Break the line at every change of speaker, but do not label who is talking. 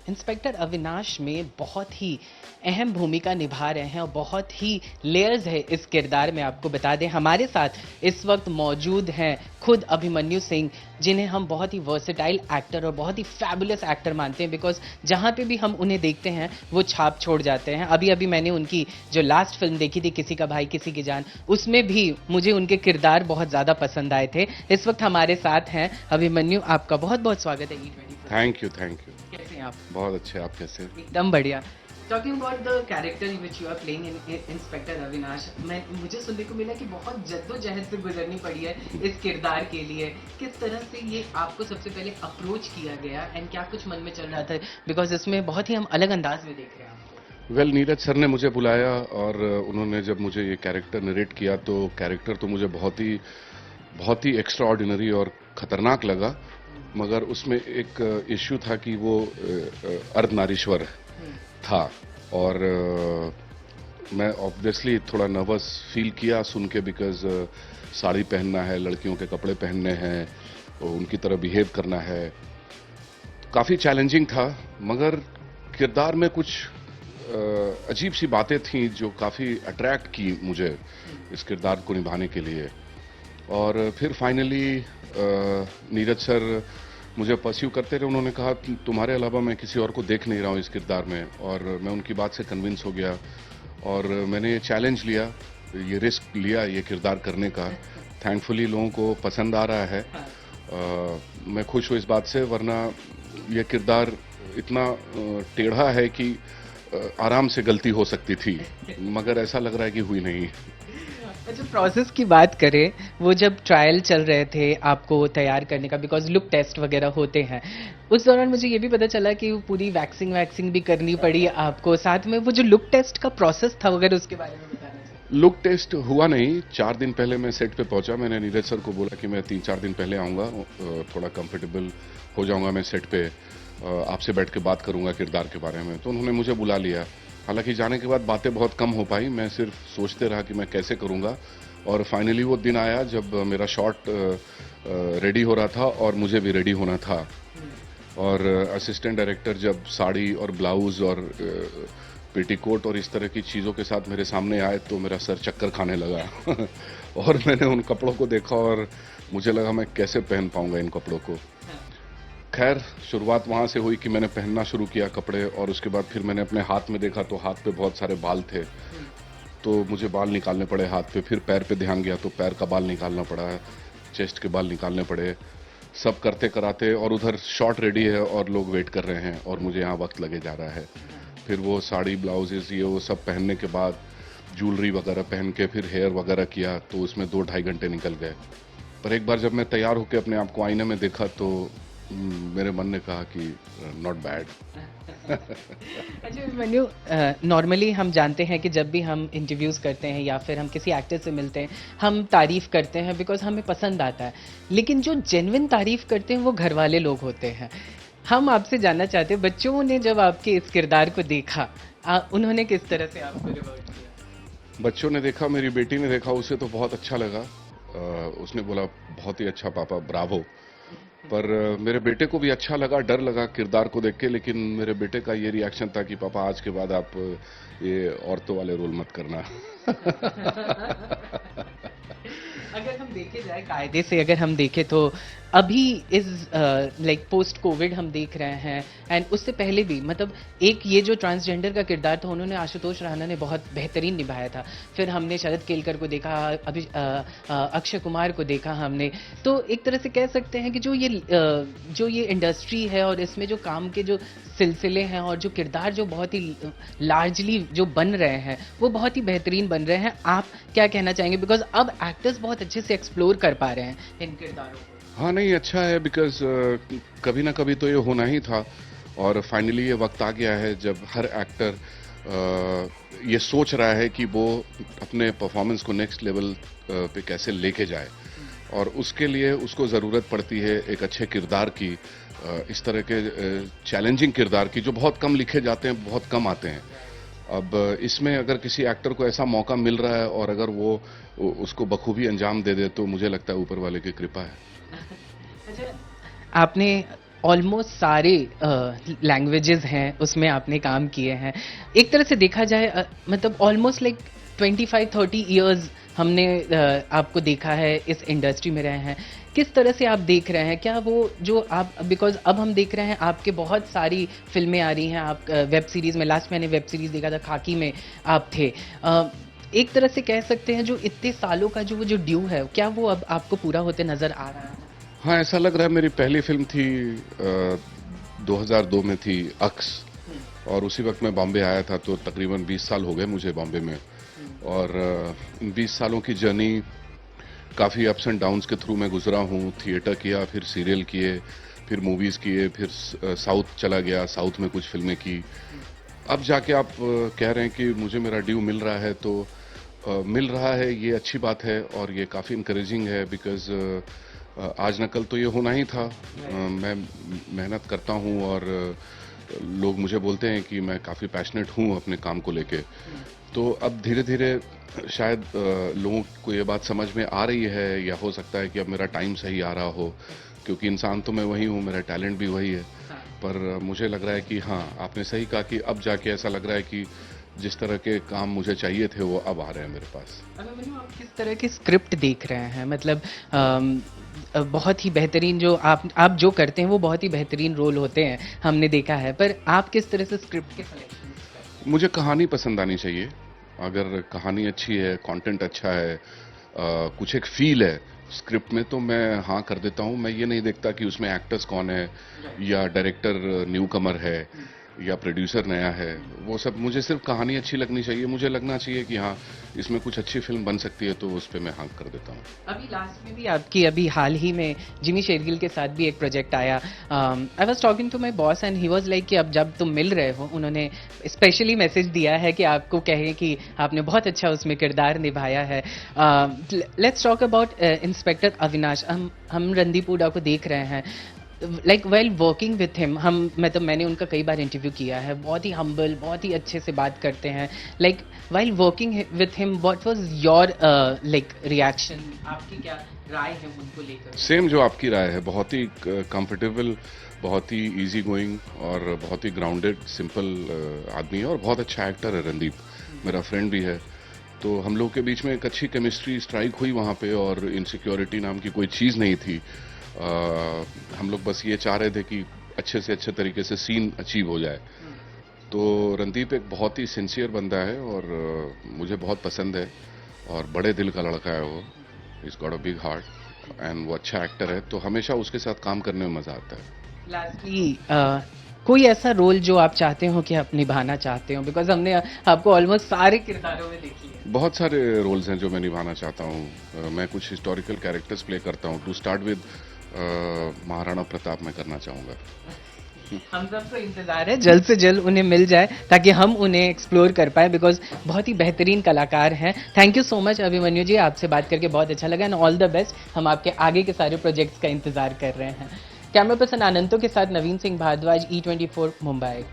Inspector Avinash में बहुत ही अहम भूमिका निभा रहे हैं और बहुत ही लेयर्स है इस किरदार में। आपको बता दें हमारे साथ इस वक्त मौजूद हैं खुद अभिमन्यु सिंह, जिन्हें हम बहुत ही वर्सेटाइल एक्टर और बहुत ही फैबुलस एक्टर मानते हैं, बिकॉज जहां पे भी हम उन्हें देखते हैं वो छाप छोड़ जाते हैं। अभी अभी मैंने उनकी जो लास्ट फिल्म देखी थी, किसी का भाई किसी की जान, उसमें भी मुझे उनके किरदार बहुत ज्यादा पसंद आए थे। इस वक्त हमारे साथ हैं अभिमन्यु, आपका बहुत बहुत स्वागत है E24।
Thank you, thank you.
कैसे हैं आप?
बहुत अच्छे, आप कैसे?
एकदम बढ़िया। Talking about the character which you are playing in inspector Avinash, मुझे सुनने को मिला कि बहुत जद्दोजहद से गुजरनी पड़ी है इस किरदार के लिए। किस तरह से ये आपको सबसे पहले अप्रोच किया गया एंड क्या कुछ मन में चल रहा था, बिकॉज इसमें बहुत ही हम अलग अंदाज में देख रहे हैं आपको।
वेल, नीरज सर ने मुझे बुलाया और उन्होंने जब मुझे ये कैरेक्टर नरेट किया तो कैरेक्टर तो मुझे बहुत ही एक्स्ट्रा ऑर्डिनरी और खतरनाक लगा, मगर उसमें एक इश्यू था कि वो अर्धनारीश्वर था और मैं ऑब्वियसली थोड़ा नर्वस फील किया सुन के, बिकॉज साड़ी पहनना है, लड़कियों के कपड़े पहनने हैं, उनकी तरह बिहेव करना है। काफ़ी चैलेंजिंग था, मगर किरदार में कुछ अजीब सी बातें थीं जो काफ़ी अट्रैक्ट की मुझे इस किरदार को निभाने के लिए। और फिर फाइनली नीरज सर मुझे परस्यू करते रहे। उन्होंने कहा तुम्हारे अलावा मैं किसी और को देख नहीं रहा हूँ इस किरदार में, और मैं उनकी बात से कन्विंस हो गया और मैंने ये चैलेंज लिया, ये रिस्क लिया ये किरदार करने का। थैंकफुली लोगों को पसंद आ रहा है। मैं खुश हूँ इस बात से, वरना यह किरदार इतना टेढ़ा है कि आराम से गलती हो सकती थी, मगर ऐसा लग रहा है कि हुई नहीं।
अच्छा, प्रोसेस की बात करें, वो जब ट्रायल चल रहे थे आपको तैयार करने का, बिकॉज लुक टेस्ट वगैरह होते हैं, उस दौरान मुझे ये भी पता चला कि वो पूरी वैक्सिंग भी करनी पड़ी आपको, साथ में वो जो लुक टेस्ट का प्रोसेस था वगैरह उसके बारे में बताना चाहिए।
लुक टेस्ट हुआ नहीं, 4 दिन पहले मैं सेट पे पहुंचा। मैंने नीरज सर को बोला कि मैं 3-4 दिन पहले आऊंगा, थोड़ा कंफर्टेबल हो जाऊंगा मैं सेट पे, आपसे बैठ के बात करूंगा किरदार के बारे में। तो उन्होंने मुझे बुला लिया। हालांकि जाने के बाद बातें बहुत कम हो पाई, मैं सिर्फ सोचते रहा कि मैं कैसे करूंगा, और फाइनली वो दिन आया जब मेरा शॉट रेडी हो रहा था और मुझे भी रेडी होना था। और असिस्टेंट डायरेक्टर जब साड़ी और ब्लाउज और पेटीकोट और इस तरह की चीज़ों के साथ मेरे सामने आए तो मेरा सर चक्कर खाने लगा और मैंने उन कपड़ों को देखा और मुझे लगा मैं कैसे पहन पाऊंगा इन कपड़ों को। खैर, शुरुआत वहाँ से हुई कि मैंने पहनना शुरू किया कपड़े, और उसके बाद फिर मैंने अपने हाथ में देखा तो हाथ पे बहुत सारे बाल थे, तो मुझे बाल निकालने पड़े हाथ पे। फिर पैर पे ध्यान गया तो पैर का बाल निकालना पड़ा, चेस्ट के बाल निकालने पड़े। सब करते कराते, और उधर शॉट रेडी है और लोग वेट कर रहे हैं और मुझे यहाँ वक्त लगे जा रहा है। फिर वो साड़ी ब्लाउजेस ये वो सब पहनने के बाद ज्वेलरी वगैरह पहन के फिर हेयर वगैरह किया, तो उसमें 2-2.5 घंटे निकल गए। पर एक बार जब मैं तैयार होकर अपने आप को आईने में देखा तो मेरे मन ने कहा कि नॉट बैड।
अच्छा मनु, नॉर्मली हम जानते हैं कि जब भी हम इंटरव्यूज़ करते हैं या फिर हम किसी एक्टर से मिलते हैं, हम तारीफ़ करते हैं बिकॉज हमें पसंद आता है, लेकिन जो जेन्युइन तारीफ़ करते हैं वो घर वाले लोग होते हैं। हम आपसे जानना चाहते हैं, बच्चों ने जब आपके इस किरदार को देखा, उन्होंने किस तरह से आपको रिवॉर्ड किया?
बच्चों ने देखा, मेरी बेटी ने देखा, उसे तो बहुत अच्छा लगा। उसने बोला बहुत ही अच्छा पापा, ब्रावो। पर मेरे बेटे को भी अच्छा लगा, डर लगा किरदार को देख के, लेकिन मेरे बेटे का ये रिएक्शन था कि पापा आज के बाद आप ये औरतों वाले रोल मत करना।
अगर हम देखे जाए कायदे से, अगर हम देखें तो अभी इस लाइक पोस्ट कोविड हम देख रहे हैं, एंड उससे पहले भी, मतलब एक ये जो ट्रांसजेंडर का किरदार था उन्होंने आशुतोष राणा ने बहुत बेहतरीन निभाया था। फिर हमने शरद केलकर को देखा, अभी अक्षय कुमार को देखा हमने। तो एक तरह से कह सकते हैं कि जो ये इंडस्ट्री है और इसमें जो काम के जो सिलसिले हैं और जो किरदार जो बहुत ही लार्जली जो बन रहे हैं वो बहुत ही बेहतरीन बन रहे हैं। आप क्या कहना चाहेंगे, बिकॉज अब एक्टर्स बहुत अच्छे से एक्सप्लोर कर पा रहे हैं इन किरदारों को?
हाँ, नहीं, अच्छा है, बिकॉज कभी ना कभी तो ये होना ही था, और फाइनली ये वक्त आ गया है जब हर एक्टर ये सोच रहा है कि वो अपने परफॉर्मेंस को नेक्स्ट लेवल पे कैसे लेके जाए, और उसके लिए उसको ज़रूरत पड़ती है एक अच्छे किरदार की, इस तरह के चैलेंजिंग किरदार की जो बहुत कम लिखे जाते हैं, बहुत कम आते हैं। अब इसमें अगर किसी एक्टर को ऐसा मौका मिल रहा है और अगर वो उसको बखूबी अंजाम दे दे, तो मुझे लगता है ऊपर वाले की कृपा है।
अच्छा, आपने ऑलमोस्ट सारे लैंग्वेजेस हैं उसमें आपने काम किए हैं। एक तरह से देखा जाए मतलब ऑलमोस्ट लाइक 25-30 इयर्स हमने आपको देखा है, इस इंडस्ट्री में रहे हैं। किस तरह से आप देख रहे हैं, क्या वो जो आप, बिकॉज अब हम देख रहे हैं आपके बहुत सारी फिल्में आ रही हैं, आप वेब सीरीज़ में, लास्ट मैंने वेब सीरीज़ देखा था खाकी में आप थे। एक तरह से कह सकते हैं जो इतने सालों का जो वो जो ड्यू है, क्या वो अब आपको पूरा होते नज़र आ रहा है?
हाँ, ऐसा लग रहा है। मेरी पहली फिल्म थी 2002 में थी अक्स, और उसी वक्त मैं बॉम्बे आया था, तो तकरीबन 20 साल हो गए मुझे बॉम्बे में। और इन 20 सालों की जर्नी काफ़ी अप्स एंड डाउन्स के थ्रू मैं गुजरा हूँ। थिएटर किया, फिर सीरियल किए, फिर मूवीज़ किए, फिर साउथ चला गया, साउथ में कुछ फिल्में की। अब जाके आप कह रहे हैं कि मुझे मेरा ड्यू मिल रहा है, तो मिल रहा है, ये अच्छी बात है और ये काफ़ी इंकरेजिंग है। बिकॉज आज न कल तो ये होना ही था। मैं मेहनत करता हूँ और लोग मुझे बोलते हैं कि मैं काफ़ी पैशनेट हूँ अपने काम को लेके। तो अब धीरे धीरे शायद लोगों को ये बात समझ में आ रही है, या हो सकता है कि अब मेरा टाइम सही आ रहा हो, क्योंकि इंसान तो मैं वही हूँ, मेरा टैलेंट भी वही है। पर मुझे लग रहा है कि हाँ, आपने सही कहा कि अब जाके ऐसा लग रहा है कि जिस तरह के काम मुझे चाहिए थे वो अब आ रहे हैं मेरे पास।
अभिमन्यु, आप किस तरह की स्क्रिप्ट देख रहे हैं? मतलब बहुत ही बेहतरीन जो आप जो करते हैं वो बहुत ही बेहतरीन रोल होते हैं, हमने देखा है, पर आप किस तरह से स्क्रिप्ट के सिलेक्शन?
मुझे कहानी पसंद आनी चाहिए। अगर कहानी अच्छी है, कंटेंट अच्छा है, कुछ एक फील है स्क्रिप्ट में, तो मैं हाँ कर देता हूँ। मैं ये नहीं देखता कि उसमें एक्टर्स कौन है, या डायरेक्टर न्यू कमर है, या प्रोड्यूसर नया है। वो सब, मुझे सिर्फ कहानी अच्छी लगनी चाहिए। मुझे लगना चाहिए कि हाँ, इसमें कुछ अच्छी फिल्म बन सकती है, तो उस पर मैं हाँ कर देता हूँ।
अभी लास्ट में भी आपकी, अभी हाल ही में जिमी शेरगिल के साथ भी एक प्रोजेक्ट आया। I was talking to my boss and he was like कि अब जब तुम मिल रहे हो, उन्होंने स्पेशली मैसेज दिया है कि आपको कहें कि आपने बहुत अच्छा उसमें किरदार निभाया है। Let's talk about inspector Avinash. हम रणदीप हुड्डा को देख रहे हैं, like well working with him, हम मतलब मैंने उनका कई बार इंटरव्यू किया है, बहुत ही हम्बल, बहुत ही अच्छे से बात करते हैं। Like while working with him, what was your like reaction? आपकी क्या राय है उनको लेकर?
सेम जो आपकी राय है, बहुत ही कंफर्टेबल, बहुत ही इजी गोइंग और बहुत ही ग्राउंडेड सिंपल आदमी है, और बहुत अच्छा एक्टर है रणदीप, मेरा फ्रेंड भी है। तो हम लोग के बीच में एक अच्छी केमिस्ट्री स्ट्राइक हुई वहाँ पे, और इनसिक्योरिटी नाम की कोई चीज़ नहीं थी। हम लोग बस ये चाह रहे थे कि अच्छे से अच्छे तरीके से सीन अचीव हो जाए। तो रणदीप एक बहुत ही सिंसियर बंदा है, और मुझे बहुत पसंद है, और बड़े दिल का लड़का है वो। Is got a big heart, and वो अच्छा एक्टर है, तो हमेशा उसके साथ काम करने में मजा आता है।
लास्टली कोई ऐसा रोल जो आप चाहते हो कि आप निभाना चाहते हो? बिकॉज हमने आपको ऑलमोस्ट सारे किरदारों में देखी है।
बहुत सारे रोल्स हैं जो मैं निभाना चाहता हूँ। मैं कुछ हिस्टोरिकल कैरेक्टर्स प्ले करता हूँ। To start with Maharana Pratap मैं करना चाहूँगा।
हम सबको इंतजार है जल्द से जल्द उन्हें मिल जाए, ताकि हम उन्हें एक्सप्लोर कर पाए, बिकॉज बहुत ही बेहतरीन कलाकार हैं। Thank you so much Abhimanyu ji, आपसे बात करके बहुत अच्छा लगा, एंड ऑल द बेस्ट। हम आपके आगे के सारे प्रोजेक्ट्स का इंतजार कर रहे हैं। कैमरा पर्सन आनंदों के साथ नवीन सिंह भारद्वाज, E24 मुंबई।